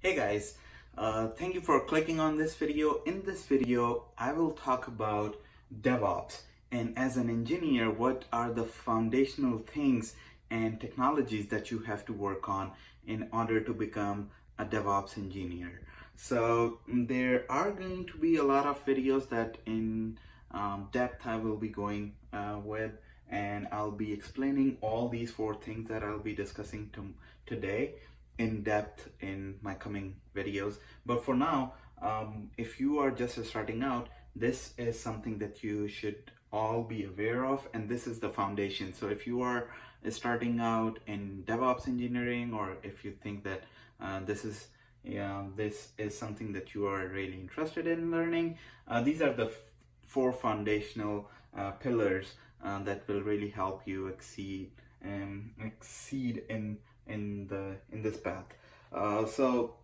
Hey guys, thank you for clicking on this video. In this video, I will talk about DevOps and as an engineer, what are the foundational things and technologies that you have to work on in order to become a DevOps engineer. So there are going to be a lot of videos that in depth I will be going with, and I'll be explaining all these four things that I'll be discussing today in depth in my coming videos. But for now, if you are just starting out, this is something that you should all be aware of, and this is the foundation. So if you are starting out in DevOps engineering, or if you think that this is something that you are really interested in learning, these are the four foundational pillars that will really help you exceed in this path. So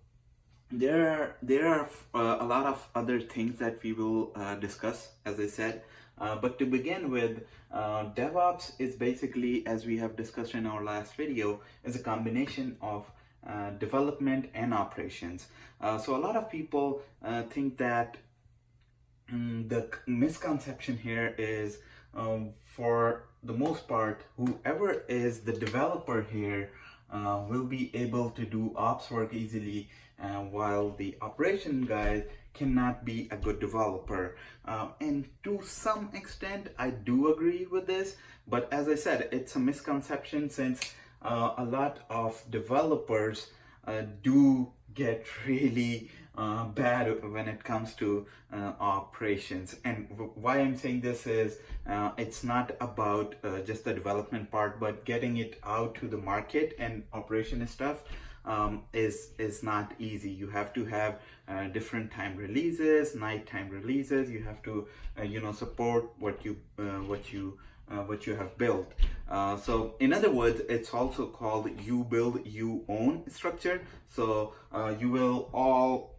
there are a lot of other things that we will discuss, as I said. But to begin with, DevOps is basically, as we have discussed in our last video, is a combination of development and operations. So a lot of people think that the misconception here is, for the most part, whoever is the developer here will be able to do ops work easily, while the operation guy cannot be a good developer. And to some extent, I do agree with this, but as I said, it's a misconception, since a lot of developers do get really bad when it comes to operations. And why I'm saying this is, it's not about just the development part, but getting it out to the market and operation stuff is not easy. You have to have different time releases, nighttime releases. You have to support what you have built. So in other words, it's also called you build you own structure. So you will all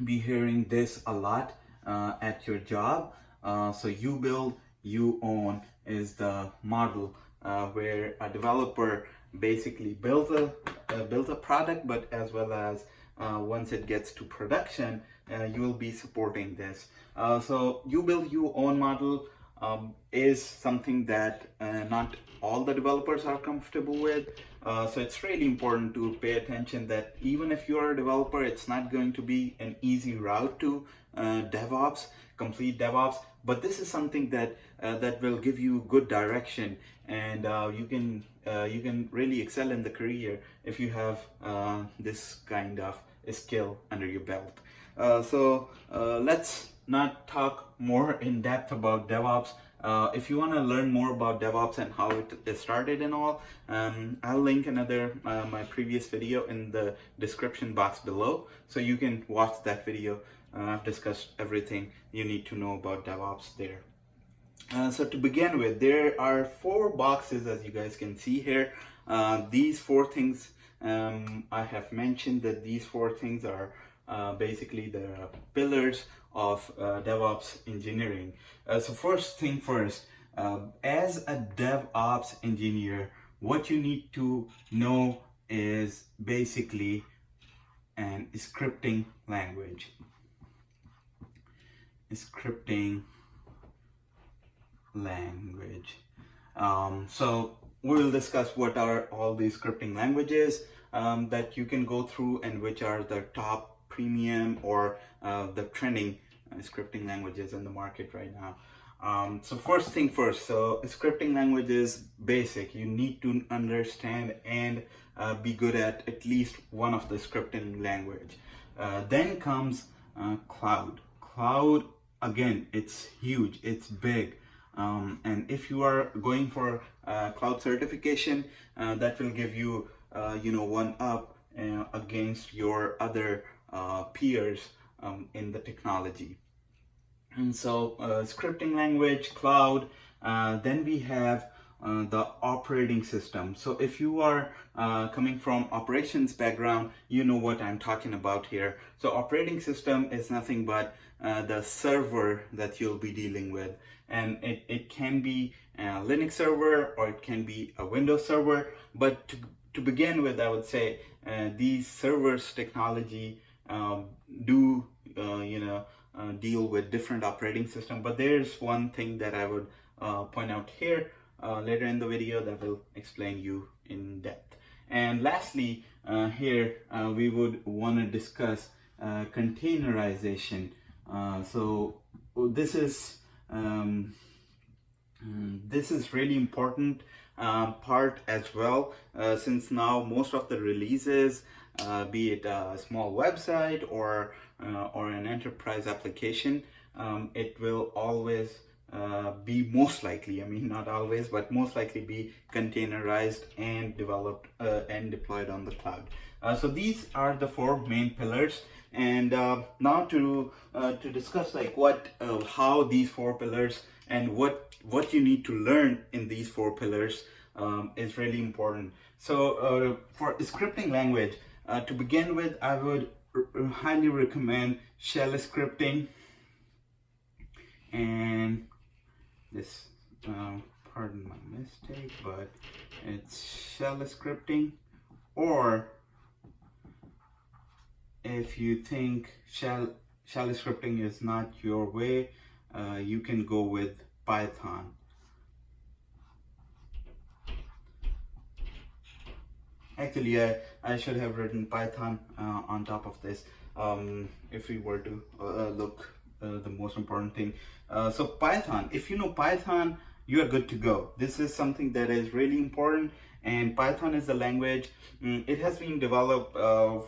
be hearing this a lot at your job. So you build you own is the model where a developer basically builds a product, but as well as once it gets to production, you will be supporting this. So you build you own model is something that not all the developers are comfortable with. So it's really important to pay attention that even if you are a developer, it's not going to be an easy route to complete DevOps. But this is something that will give you good direction, and you can really excel in the career if you have this kind of skill under your belt. So let's not talk more in depth about DevOps. If you want to learn more about DevOps and how it started and all, I'll link my previous video in the description box below, so you can watch that video. I've discussed everything you need to know about DevOps there. So to begin with, there are four boxes, as you guys can see here. These four things, I have mentioned that these four things are basically the pillars of DevOps engineering. So first thing first, as a DevOps engineer, what you need to know is basically an scripting language. So we'll discuss what are all these scripting languages that you can go through, and which are the top premium or the trending scripting languages in the market right now. So first thing first, so scripting language is basic. You need to understand and be good at least one of the scripting language. Then comes cloud. Cloud, again, it's huge, it's big. And if you are going for cloud certification, that will give you one up against your other peers in the technology. And so scripting language, cloud, then we have the operating system. So if you are coming from operations background, you know what I'm talking about here. So operating system is nothing but the server that you'll be dealing with, and it can be a Linux server or it can be a Windows server. But to begin with, I would say these servers technology do deal with different operating system. But there's one thing that I would point out here later in the video that will explain you in depth. And lastly, here we would want to discuss containerization. So this is really important part as well, since now most of the releases, be it a small website or an enterprise application, it will always be most likely, I mean not always, but most likely be containerized and developed and deployed on the cloud. So these are the four main pillars. And now to discuss like how these four pillars and what you need to learn in these four pillars is really important. So for scripting language, to begin with, I would highly recommend shell scripting. And this, pardon my mistake, but it's shell scripting. Or if you think shell scripting is not your way, you can go with Python. Actually, I should have written Python on top of this if we were to look the most important thing. So Python, if you know Python, you are good to go. This is something that is really important, and Python is the language. It has been developed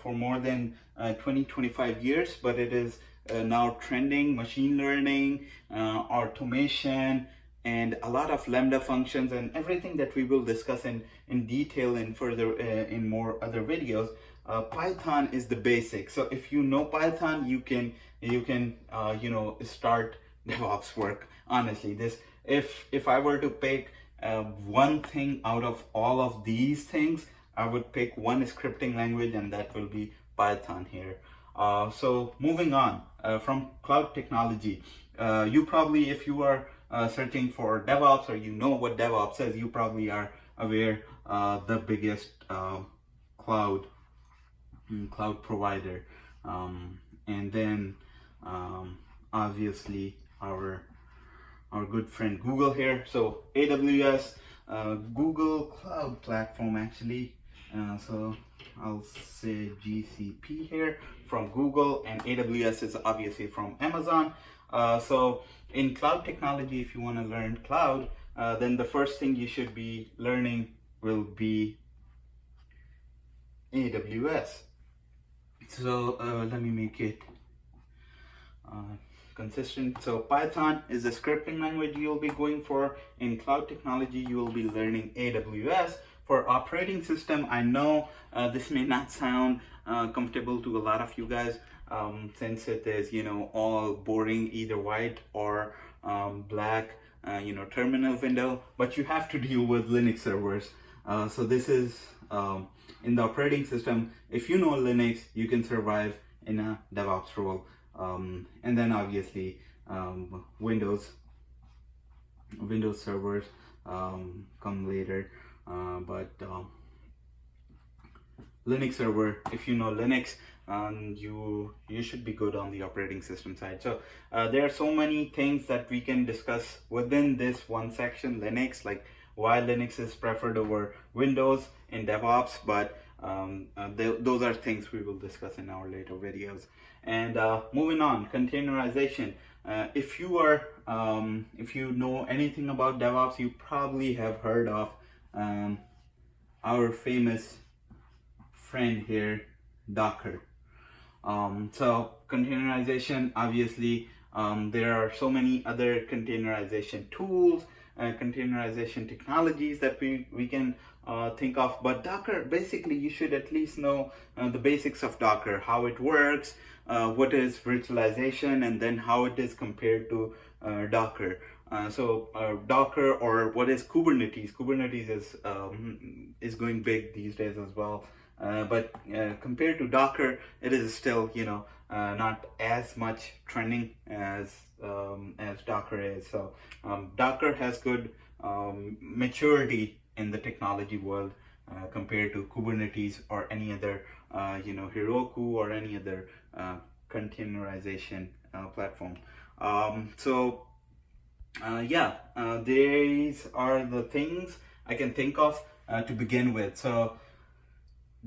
for more than 20-25 years, but it is now trending. Machine learning, automation, and a lot of Lambda functions, and everything that we will discuss in detail and further in more other videos. Python is the basic. So if you know Python, you can start DevOps work. Honestly, if I were to pick one thing out of all of these things, I would pick one scripting language, and that will be Python here. So moving on from cloud technology, you probably, if you are searching for DevOps, or you know what DevOps is, you probably are aware the biggest cloud provider, and then obviously our good friend Google here. So AWS, Google Cloud Platform actually. So I'll say GCP here from Google, and AWS is obviously from Amazon. So in cloud technology, if you want to learn cloud, then the first thing you should be learning will be AWS. So let me make it consistent. So Python is the scripting language you'll be going for. In cloud technology, you will be learning AWS. For operating system, I know this may not sound comfortable to a lot of you guys, since it is, all boring, either white or black, terminal window, but you have to deal with Linux servers. So this is in the operating system. If you know Linux, you can survive in a DevOps role. And then obviously Windows servers come later, but Linux server, if you know Linux, you should be good on the operating system side. So there are so many things that we can discuss within this one section, Linux, like why Linux is preferred over Windows in DevOps, but those are things we will discuss in our later videos. And moving on, containerization. If you know anything about DevOps, you probably have heard of our famous friend here, Docker. So containerization, obviously, there are so many other containerization tools, containerization technologies that we can think of, but Docker, basically you should at least know the basics of Docker, how it works, what is virtualization, and then how it is compared to Docker. So Docker, or what is Kubernetes? Kubernetes is going big these days as well. But compared to Docker, it is still, not as much trending as Docker is. So Docker has good maturity in the technology world. compared to Kubernetes or any other, Heroku or any other containerization platform. These are the things I can think of to begin with. So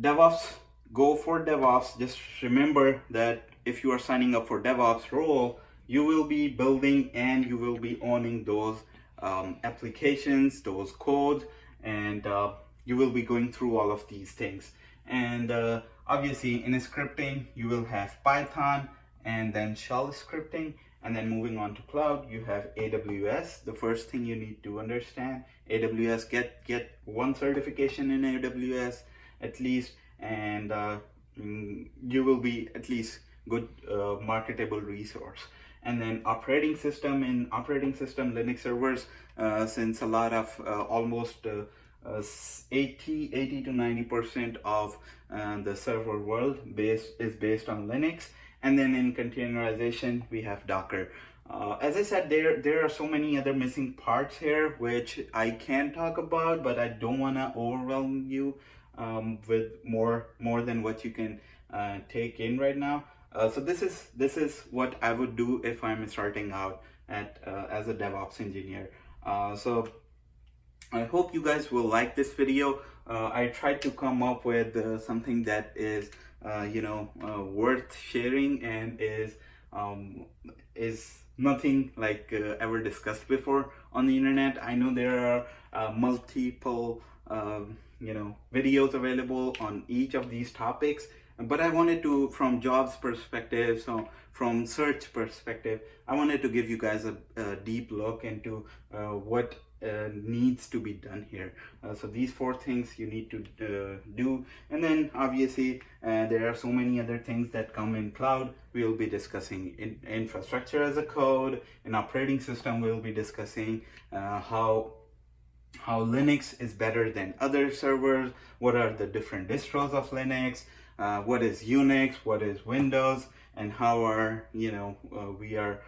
DevOps, go for DevOps. Just remember that if you are signing up for DevOps role, you will be building and you will be owning those applications, those codes, and you will be going through all of these things. And obviously in scripting, you will have Python and then shell scripting. And then moving on to cloud, you have AWS. The first thing you need to understand, AWS, get one certification in AWS at least, and you will be at least good marketable resource. And then operating system, Linux servers, since a lot of almost 80 to 90% of the server world is based on Linux. And then in containerization, we have Docker. As I said, there are so many other missing parts here which I can talk about, but I don't want to overwhelm you with more than what you can take in right now. So this is what I would do if I'm starting out as a DevOps engineer. So I hope you guys will like this video. I tried to come up with something that is worth sharing and is nothing like ever discussed before on the internet. I know there are multiple videos available on each of these topics, but I wanted to, from jobs perspective, so from search perspective, I wanted to give you guys a deep look into what needs to be done here. So these 4 things you need to do, and then obviously there are so many other things that come in cloud. We'll be discussing in infrastructure as a code. In operating system, we'll be discussing how Linux is better than other servers, what are the different distros of Linux, what is Unix, what is Windows, and how are we are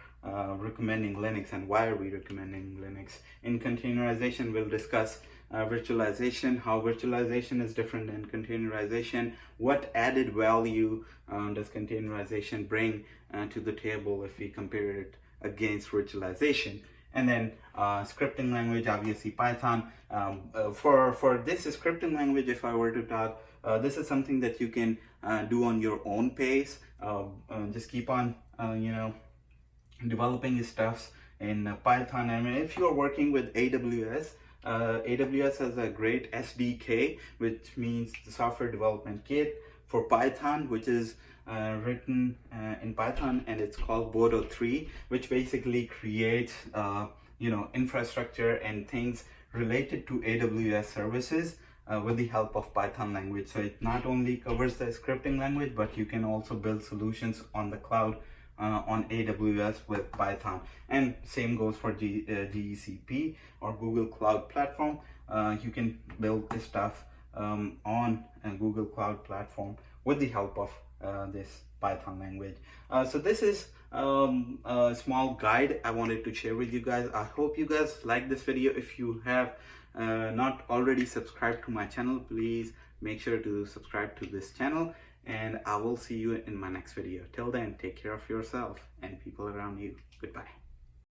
recommending Linux, and why are we recommending Linux. In containerization, we'll discuss virtualization, how virtualization is different than containerization, what added value does containerization bring to the table if we compare it against virtualization. And then scripting language, obviously Python. For this scripting language, if I were to talk, this is something that you can do on your own pace. Just keep on, developing stuff in Python. I mean, if you are working with AWS, AWS has a great SDK, which means the software development kit for Python, which is written in Python, and it's called Bodo 3, which basically creates infrastructure and things related to AWS services with the help of Python language. So it not only covers the scripting language, but you can also build solutions on the cloud on AWS with Python. And same goes for GCP or Google Cloud Platform. You can build this stuff on a Google Cloud Platform with the help of this Python language. So this is a small guide I wanted to share with you guys. I hope you guys like this video. If you have not already subscribed to my channel, please make sure to subscribe to this channel, and I will see you in my next video. Till then, take care of yourself and people around you. Goodbye.